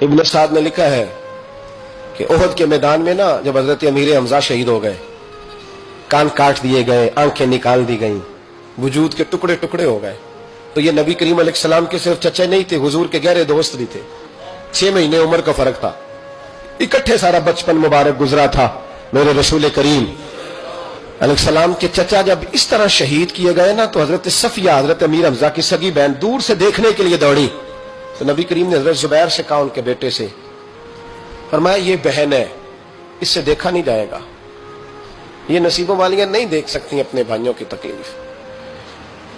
इब्न साद ने लिखा है कि ओहद के मैदान में ना जब हजरत अमीर हमजा शहीद हो गए, कान काट दिए गए, आंखें निकाल दी गई, वजूद के टुकड़े टुकड़े हो गए, तो ये नबी करीम अलैहिस्सलाम के सिर्फ चचे नहीं थे, हुजूर के गहरे दोस्त भी थे। 6 महीने उम्र का फर्क था, इकट्ठे सारा बचपन मुबारक गुजरा था। मेरे रसूल करीम अलैहिस्सलाम के चचा जब इस तरह शहीद किए गए ना, तो हजरत सफिया, हजरत अमीर हमजा की सगी बहन, दूर से देखने के लिए दौड़ी। तो नबी करीम ने हजरत जुबैर से कहा, उनके बेटे से, फरमाया ये बहन है, इससे देखा नहीं जाएगा, ये नसीबों वालियां नहीं देख सकती अपने भाइयों की तकलीफ,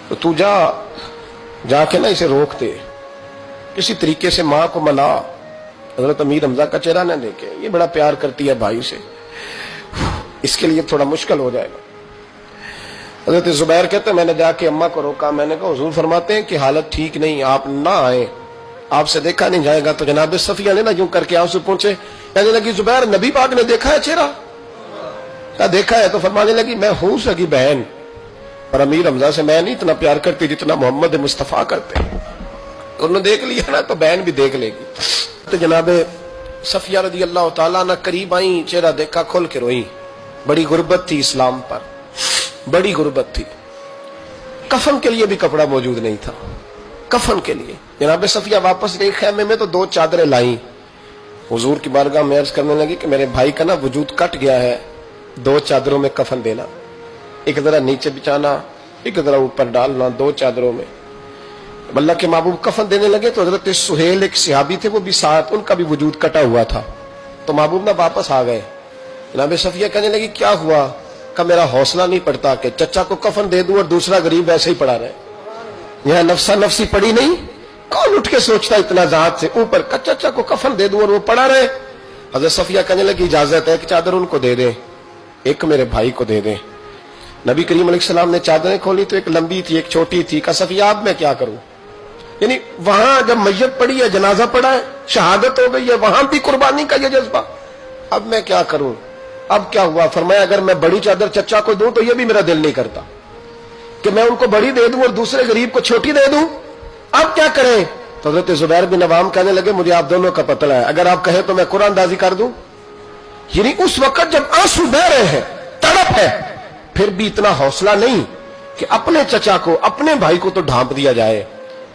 तो तू जाके ना इसे रोक दे, किसी तरीके से माँ को मना, हजरत अमीर हमजा का चेहरा ना देखे, ये बड़ा प्यार करती है भाई से, इसके लिए थोड़ा मुश्किल हो जाएगा। हजरत जुबैर कहते मैंने जाके अम्मा को रोका, मैंने कहा हुजूर फरमाते हैं कि हालत ठीक नहीं, आप ना आए, आपसे देखा नहीं जाएगा। तो जनाब सफिया ने ना यूं करके आंसू पहुंचे, कहने लगी जुबैर नबी पाक ने देखा है चेहरा? क्या देखा है? तो फरमाने लगी मैं हूं सगी बहन, पर अमीर हमजा से मैं नहीं इतना प्यार करती जितना मोहम्मद मुस्तफा करते हैं, उन्होंने देख लिया ना तो बहन भी देख लेगी। तो जनाब सफिया रदी अल्लाह तआला ना करीब आई, चेहरा देखा, खोल के रोई। बड़ी गुर्बत थी इस्लाम पर, बड़ी गुर्बत थी। कफन के लिए भी कपड़ा मौजूद नहीं था, कफन के लिए। जनाब सफिया वापस गई खैमे में तो 2 चादरें लाई, हुजूर की बारगाह में अर्ज करने लगी कि मेरे भाई का ना वजूद कट गया है, 2 चादरों में कफन देना, एक जरा नीचे बिछाना, एक जरा ऊपर डालना, 2 चादरों में। अल्लाह के महबूब कफन देने लगे तो हजरत सुहेल एक सहाबी थे, वो भी साथ, उनका भी वजूद कटा हुआ था। तो महबूब ना वापस आ गए। जनाब सफिया कहने लगी क्या हुआ? का मेरा हौसला नहीं पड़ता कि चचा को कफन दे दूं और दूसरा गरीब वैसे ही पड़ा रहे, यहां नफसा नफसी पड़ी नहीं, कौन उठ के सोचता इतना जात से ऊपर का चचा को कफन दे दूं और वो पड़ा रहे। हजरत सफिया कहने लगी इजाजत है कि चादर उनको दे दे, एक मेरे भाई को दे दे। नबी करीम अलैहिस्सलाम ने चादरें खोली तो एक लंबी थी, एक छोटी थी। का सफिया अब मैं क्या करूं? यानी वहां जब मैयत पड़ी है, जनाजा पड़ा है, शहादत हो गई है, वहां भी कुर्बानी का ये जज्बा, अब मैं क्या करूं? अब क्या हुआ? फरमाया अगर मैं बड़ी चादर चचा को दूं तो ये भी मेरा दिल नहीं करता कि मैं उनको बड़ी दे दूं और दूसरे गरीब को छोटी दे दूं, अब क्या करें? तो हजरत जुबैर बिन अवाम कहने लगे मुझे आप दोनों का पतला है, अगर आप कहें तो मैं कुरान दाजी कर दूं। यानी उस वक्त जब आंसू बह रहे हैं, तड़प है, फिर भी इतना हौसला नहीं कि अपने चचा को, अपने भाई को तो ढांप दिया जाए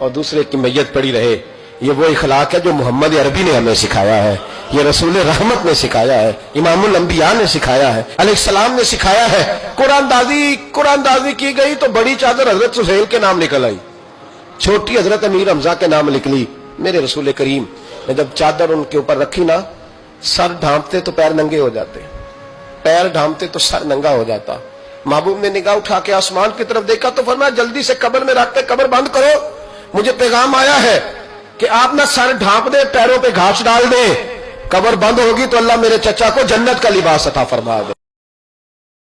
और दूसरे की मैयत पड़ी रहे। ये वो इखलाक है जो मोहम्मद अरबी ने हमें सिखाया है, ये रसूल रहमत ने सिखाया है, इमामुल अंबिया ने सिखाया है, अलैहिस्सलाम ने सिखाया है। कुरान दाजी की गई तो बड़ी चादर हजरत सुहेल के नाम निकल आई, छोटी हजरत अमीर हमजा के नाम निकली। मेरे रसूल करीम ने जब चादर उनके ऊपर रखी ना, सर ढांपते तो पैर नंगे हो जाते, पैर ढांपते तो सर नंगा हो जाता। महबूब ने निगाह उठा के आसमान की तरफ देखा तो फरमाया जल्दी से कब्र में रखते कब्र बंद करो, मुझे पैगाम आया है कि आप ना सर ढांप दे, पैरों पे घास डाल दे, कब्र बंद होगी तो अल्लाह मेरे चचा को जन्नत का लिबास अता फरमा दे।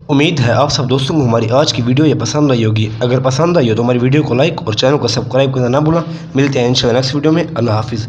उम्मीद है आप सब दोस्तों को हमारी आज की वीडियो ये पसंद आई होगी। अगर पसंद आई हो तो हमारी वीडियो को लाइक और चैनल को सब्सक्राइब करना ना भूलना। मिलते हैं इंशाल्लाह नेक्स्ट वीडियो में। अल्लाह हाफिज़।